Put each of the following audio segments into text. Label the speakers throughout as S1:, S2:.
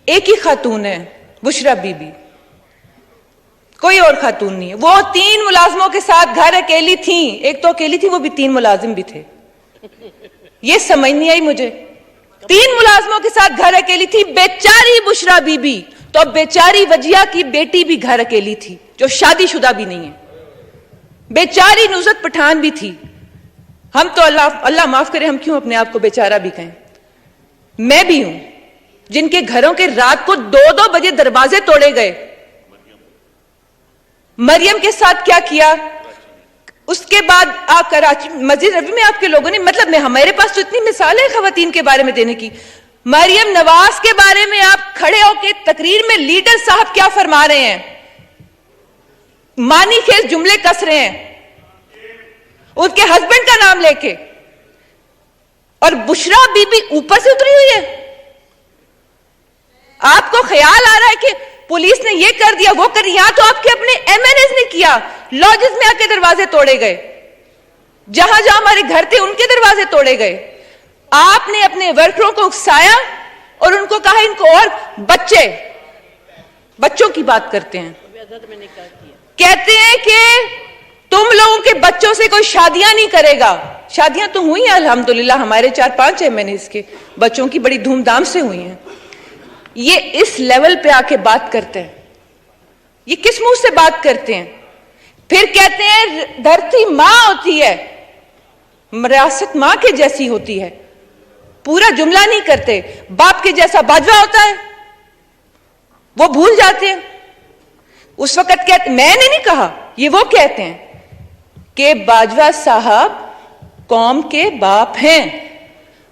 S1: ایک ہی خاتون ہے, بشرا بی بی, کوئی اور خاتون نہیں ہے. وہ 3 ملازموں کے ساتھ گھر اکیلی تھیں, ایک تو اکیلی تھی, وہ بھی 3 ملازم بھی تھے. یہ سمجھ نہیں آئی مجھے. 3 ملازموں کے ساتھ گھر اکیلی تھی بیچاری بشرا بی بی. تو بیچاری وجیہ کی بیٹی بھی گھر اکیلی تھی جو شادی شدہ بھی نہیں ہے. بیچاری نصرت پٹھان بھی تھی. ہم تو اللہ معاف کرے, ہم کیوں اپنے آپ کو بیچارہ بھی کہیں. میں بھی ہوں جن کے گھروں کے رات کو 2-2 بجے دروازے توڑے گئے. مریم کے ساتھ کیا کیا, اس کے بعد آپ کراچی مسجد نبوی میں آپ کے لوگوں نے, مطلب ہمارے پاس تو اتنی مثالیں خواتین کے بارے میں دینے کی. مریم نواز کے بارے میں آپ کھڑے ہو کے تقریر میں لیڈر صاحب کیا فرما رہے ہیں, معنی خیز جملے کس رہے ہیں ان کے ہسبینڈ کا نام لے کے, اور بشرا بی بی اوپر سے اتری ہوئی ہے. آپ کو خیال آ رہا ہے کہ پولیس نے یہ کر دیا وہ کر دیا, تو آپ کے اپنے ایم این ایز نے کیا. لاجز میں آ کے دروازے توڑے گئے, جہاں جہاں ہمارے گھر تھے ان کے دروازے توڑے گئے. آپ نے اپنے ورکروں کو اکسایا اور ان کو کہا ان کو, اور بچوں کی بات کرتے ہیں, کہتے ہیں کہ تم لوگوں کے بچوں سے کوئی شادیاں نہیں کرے گا. شادیاں تو ہوئی ہیں الحمدللہ, ہمارے 4-5 ایم این ایز کے بچوں کی بڑی دھوم دھام سے ہوئی ہیں. یہ اس لیول پہ آ کے بات کرتے ہیں, یہ کس منہ سے بات کرتے ہیں. پھر کہتے ہیں دھرتی ماں ہوتی ہے, ریاست ماں کے جیسی ہوتی ہے. پورا جملہ نہیں کرتے. باپ کے جیسا باجوہ ہوتا ہے, وہ بھول جاتے ہیں. اس وقت کہتے, میں نے نہیں کہا, یہ وہ کہتے ہیں کہ باجوہ صاحب قوم کے باپ ہیں,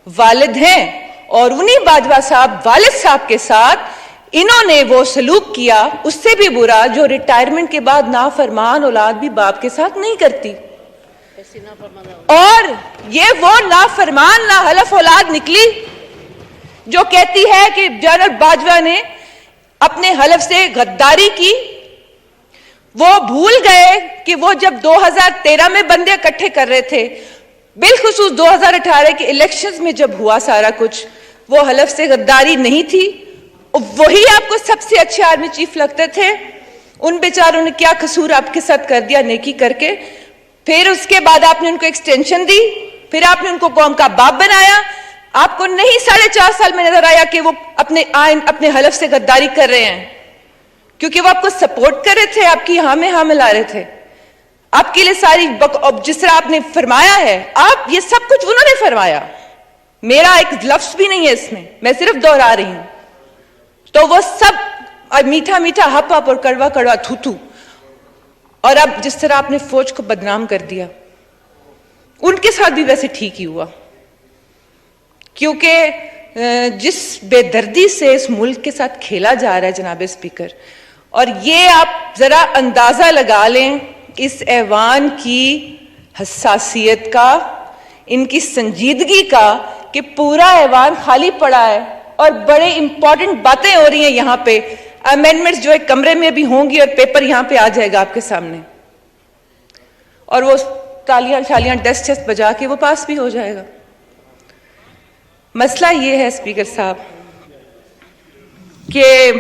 S1: والد ہیں, اور انہی باجوہ صاحب والد صاحب کے ساتھ انہوں نے وہ سلوک کیا, اس سے بھی برا جو ریٹائرمنٹ کے بعد نافرمان اولاد بھی باپ کے ساتھ نہیں کرتی. اور یہ وہ نافرمان ناحلف اولاد نکلی جو کہتی ہے کہ جنرل باجوہ نے اپنے حلف سے غداری کی. وہ بھول گئے کہ وہ جب 2013 میں بندے اکٹھے کر رہے تھے, بالخصوص 2018 کے الیکشنز میں جب ہوا سارا کچھ, وہ حلف سے غداری نہیں تھی. وہی آپ کو سب سے اچھے آرمی چیف لگتے تھے. ان بیچاروں نے کیا قصور آپ کے ساتھ کر دیا نیکی کر کے. پھر اس کے بعد آپ نے ان کو ایکسٹینشن دی, پھر آپ نے ان کو قوم کا باپ بنایا. آپ کو نہیں 4.5 سال میں نظر آیا کہ وہ اپنے حلف سے غداری کر رہے ہیں, کیونکہ وہ آپ کو سپورٹ کر رہے تھے, آپ کی ہاں میں ہاں ملا رہے تھے. آپ کے لیے ساری جس طرح آپ نے فرمایا ہے, آپ یہ سب کچھ انہوں نے فرمایا, میرا ایک لفظ بھی نہیں ہے اس میں صرف دوہرا رہی ہوں. تو وہ سب میٹھا میٹھا ہپ ہپ اور کڑوا کڑوا تھو تھو. اور اب جس طرح آپ نے فوج کو بدنام کر دیا, ان کے ساتھ بھی ویسے ٹھیک ہی ہوا, کیونکہ جس بے دردی سے اس ملک کے ساتھ کھیلا جا رہا ہے جناب اسپیکر, اور یہ آپ ذرا اندازہ لگا لیں اس ایوان کی حساسیت کا, ان کی سنجیدگی کا, کہ پورا ایوان خالی پڑا ہے اور بڑے امپورٹنٹ باتیں ہو رہی ہیں یہاں پہ. امینڈمنٹس جو ایک کمرے میں بھی ہوں گی اور پیپر یہاں پہ آ جائے گا آپ کے سامنے, اور وہ تالیاں شالیاں ڈسٹ چسٹ بجا کے وہ پاس بھی ہو جائے گا. مسئلہ یہ ہے اسپیکر صاحب کہ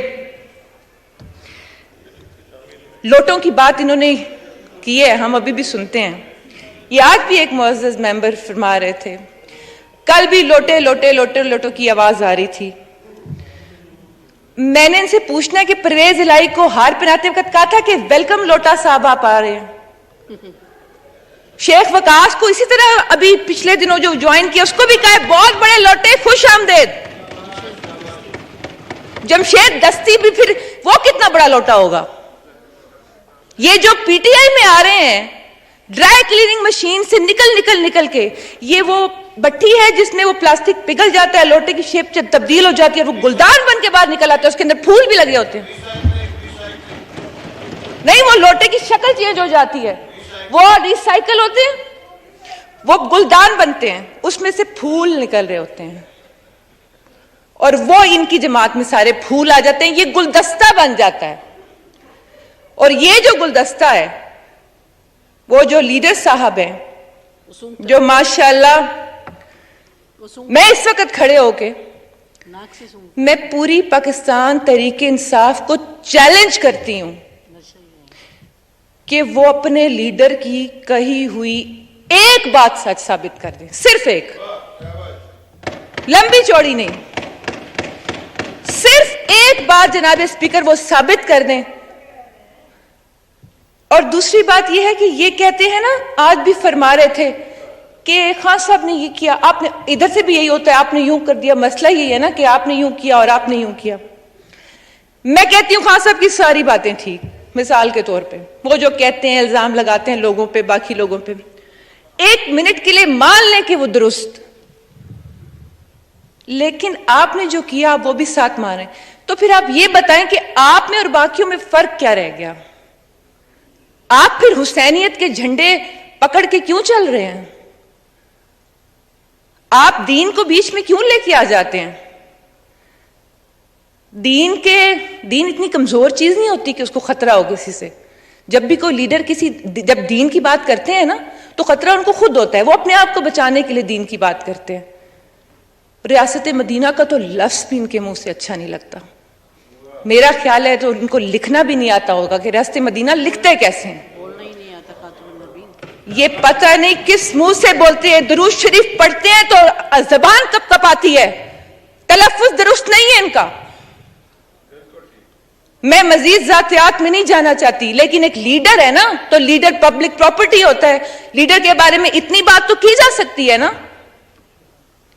S1: لوٹوں کی بات انہوں نے کی ہے, ہم ابھی بھی سنتے ہیں. یہ آج بھی ایک معزز ممبر فرما رہے تھے, کل بھی لوٹے لوٹے لوٹے لوٹوں کی آواز آ رہی تھی. میں نے ان سے پوچھنا ہے کہ پرویز الہی کو ہار پہناتے وقت کہا تھا کہ ویلکم لوٹا صاحب آپ آ رہے ہیں. شیخ وقاص کو اسی طرح ابھی پچھلے دنوں جو جوائن کیا اس کو بھی کہا ہے بہت بڑے لوٹے خوش آمدید. جمشید دستی بھی پھر وہ کتنا بڑا لوٹا ہوگا. یہ جو پی ٹی آئی میں آ رہے ہیں ڈرائی کلیننگ مشین سے نکل کے, یہ وہ بٹھی ہے جس میں وہ پلاسٹک پگھل جاتا ہے, لوٹے کی شیپ تبدیل ہو جاتی ہے, وہ گلدان بن کے باہر نکل آتا ہے, اس کے اندر پھول بھی لگے ہوتے ہیں. نہیں, وہ لوٹے کی شکل چینج ہو جاتی ہے, وہ ریسائیکل ہوتے ہیں, وہ گلدان بنتے ہیں, اس میں سے پھول نکل رہے ہوتے ہیں, اور وہ ان کی جماعت میں سارے پھول آ جاتے ہیں, یہ گلدستہ بن جاتا ہے. اور یہ جو گلدستہ ہے, وہ جو لیڈر صاحب ہیں, جو ماشاءاللہ میں اس وقت کھڑے ہو کے میں پوری پاکستان تحریک انصاف کو چیلنج کرتی ہوں کہ وہ اپنے لیڈر کی کہی ہوئی ایک بات سچ ثابت کر دیں, صرف ایک, لمبی چوڑی نہیں, صرف ایک بات جناب اسپیکر وہ ثابت کر دیں. اور دوسری بات یہ ہے کہ یہ کہتے ہیں نا, آج بھی فرما رہے تھے کہ خان صاحب نے یہ کیا, آپ نے, ادھر سے بھی یہی ہوتا ہے, آپ نے یوں کر دیا. مسئلہ یہی ہے نا کہ آپ نے یوں کیا اور آپ نے یوں کیا. میں کہتی ہوں خان صاحب کی ساری باتیں ٹھیک, مثال کے طور پہ وہ جو کہتے ہیں, الزام لگاتے ہیں لوگوں پہ, باقی لوگوں پہ, ایک منٹ کے لیے مان لیں کہ وہ درست, لیکن آپ نے جو کیا وہ بھی ساتھ مانیں. تو پھر آپ یہ بتائیں کہ آپ میں اور باقیوں میں فرق کیا رہ گیا؟ آپ پھر حسینیت کے جھنڈے پکڑ کے کیوں چل رہے ہیں؟ آپ دین کو بیچ میں کیوں لے کے آ جاتے ہیں؟ دین اتنی کمزور چیز نہیں ہوتی کہ اس کو خطرہ ہو کسی سے. جب بھی کوئی لیڈر جب دین کی بات کرتے ہیں نا تو خطرہ ان کو خود ہوتا ہے, وہ اپنے آپ کو بچانے کے لیے دین کی بات کرتے ہیں. ریاست مدینہ کا تو لفظ بھی ان کے منہ سے اچھا نہیں لگتا. میرا خیال ہے تو ان کو لکھنا بھی نہیں آتا ہوگا کہ ریاست مدینہ لکھتے کیسے ہیں. یہ پتہ نہیں کس منہ سے بولتے ہیں. درود شریف پڑھتے ہیں تو زبان کب کب آتی ہے, تلفظ درست نہیں ہے ان کا. میں مزید ذاتیات میں نہیں جانا چاہتی, لیکن ایک لیڈر ہے نا, تو لیڈر پبلک پراپرٹی ہوتا ہے. لیڈر کے بارے میں اتنی بات تو کی جا سکتی ہے نا.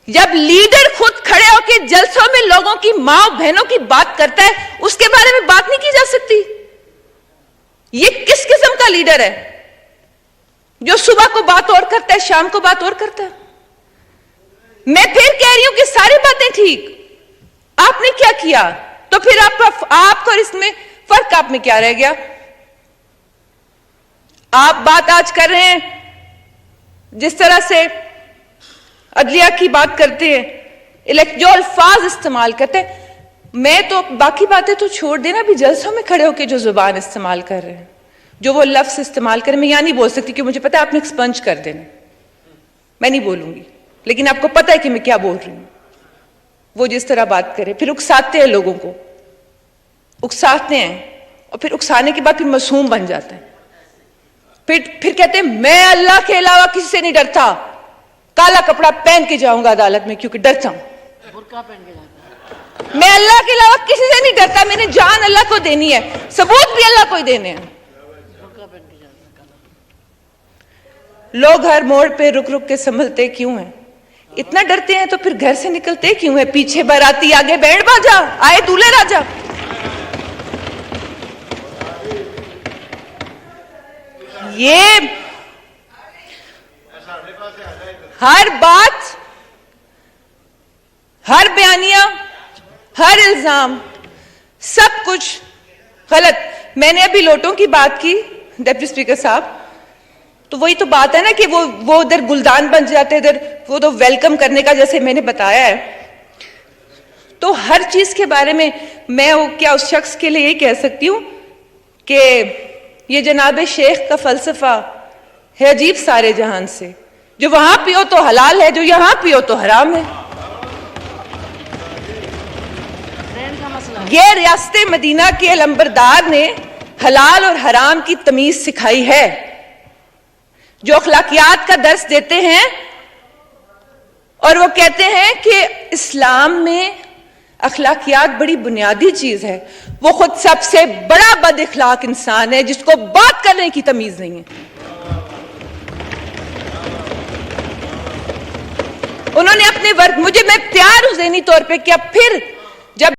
S1: جب لیڈر خود کھڑے ہو کے جلسوں میں لوگوں کی ماں بہنوں کی بات کرتا ہے, اس کے بارے میں بات نہیں کی جا سکتی؟ یہ کس قسم کا لیڈر ہے جو صبح کو بات اور کرتا ہے, شام کو بات اور کرتا ہے؟ میں پھر کہہ رہی ہوں کہ ساری باتیں ٹھیک, آپ نے کیا کیا, تو پھر آپ کو اس میں فرق آپ میں کیا رہ گیا؟ آپ بات آج کر رہے ہیں جس طرح سے عدلیہ کی بات کرتے ہیں, جو الفاظ استعمال کرتے ہیں. میں تو باقی باتیں تو چھوڑ دینا, بھی جلسوں میں کھڑے ہو کے جو زبان استعمال کر رہے ہیں, جو وہ لفظ استعمال کر رہے ہیں, میں یہاں نہیں بول سکتی کہ مجھے پتا ہے آپ نے ایکسپنج کر دینا, میں نہیں بولوں گی, لیکن آپ کو پتا ہے کہ میں کیا بول رہی ہوں. وہ جس طرح بات کرے, پھر اکساتے ہیں لوگوں کو, اکساتے ہیں, اور پھر اکسانے کے بعد پھر معصوم بن جاتے ہیں. پھر کہتے ہیں میں اللہ کے علاوہ کسی سے نہیں ڈرتا, کالا کپڑا پہن کے جاؤں گا عدالت میں کیونکہ ڈرتا ہوں. میں اللہ کے علاوہ کسی سے نہیں ڈرتا, میں نے جان اللہ کو دینی ہے, ثبوت بھی اللہ کو ہی دینے ہیں. لوگ ہر موڑ پہ رک رک کے سنبھلتے کیوں ہیں؟ اتنا ڈرتے ہیں تو پھر گھر سے نکلتے کیوں ہیں؟ پیچھے باراتی آگے بینڈ باجا, آئے دولہے راجا. یہ ہر بات, ہر بیانیہ, ہر الزام, سب کچھ غلط. میں نے ابھی لوٹوں کی بات کی ڈپٹی اسپیکر صاحب, تو وہی تو بات ہے نا کہ وہ ادھر گلدان بن جاتے, ادھر وہ تو ویلکم کرنے کا, جیسے میں نے بتایا ہے. تو ہر چیز کے بارے میں میں کیا اس شخص کے لیے یہ کہہ سکتی ہوں کہ یہ جناب شیخ کا فلسفہ ہے عجیب سارے جہان سے, جو وہاں پیو تو حلال ہے, جو یہاں پیو تو حرام ہے. یہ ریاست مدینہ کے علمبردار نے حلال اور حرام کی تمیز سکھائی ہے, جو اخلاقیات کا درس دیتے ہیں, اور وہ کہتے ہیں کہ اسلام میں اخلاقیات بڑی بنیادی چیز ہے. وہ خود سب سے بڑا بد اخلاق انسان ہے جس کو بات کرنے کی تمیز نہیں ہے. انہوں نے اپنے میں تیار ہوں ذہنی طور پہ کہ اب پھر